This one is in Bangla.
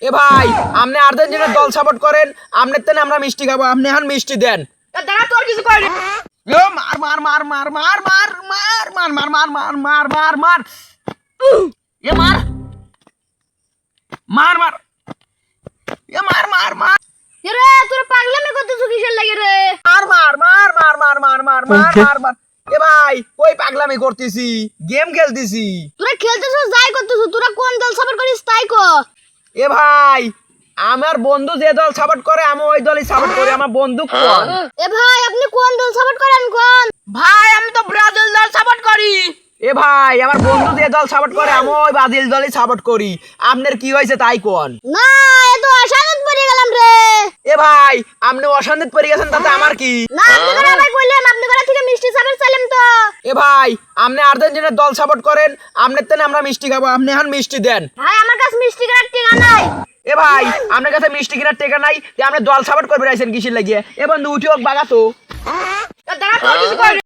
এ ভাই আপনি আর্জেন্টিনার দল সাপোর্ট করেন, আপনার তেনে আমরা মিষ্টি খাবো, আপনি এখন মিষ্টি দেন। দাঁড়া তোর কিছু করি মার মার মার মার মার মার মার মার মার মার মার মার মার মার এ মার মার মার এ মার মার মার রে তোর পাগলামি করতেছ কিসের লাগে রে? মার মার মার মার মার মার মার মার মার মার এ ভাই ওই পাগলামি করতেছি, গেম খেলতেছি। তোরা খেলতেছিস যাই করতেছিস, তোরা কোন দল সাপোর্ট করিস তাই কো। এ ভাই আমার বন্ধু যে দল সাপোর্ট করে আমি ওই দলই সাপোর্ট করি, আমার বন্ধু কোন? এ ভাই আপনি কোন দল সাপোর্ট করেন কোন? ভাই আমি তো ব্রাজিল দল সাপোর্ট করি। এ ভাই আমার বন্ধু যে দল সাপোর্ট করে আমি ওই ব্রাজিল দলই সাপোর্ট করি, আপনার কি হয়েছে তাই কোন? না এ তো অশান্তিতে পড়ে গেলাম রে। এ ভাই আপনি অশান্তিতে পড়ে গেছেন তাতে আমার কি? না আপনি করে আবার কইলেন আপনি করে থেকে মিষ্টি সাপোর্ট চাইলাম তো। এ ভাই আপনি আর্জেন্টিনার দল সাপোর্ট করেন, আপনার তেনে আমরা মিষ্টি খাবো, আপনি এখন মিষ্টি দেন। ভাই আমার কাছে মিষ্টি কেনার টাকা নাই। এ ভাই আপনার কাছে মিষ্টি কেনার টাকা নাই, যে আপনি দল সাপোর্ট করবে রাইছেন কিসের লাগিয়ে? এ বন্ধু উঠি হোক বাগাতো। দাঁড়া তোর কিছু করি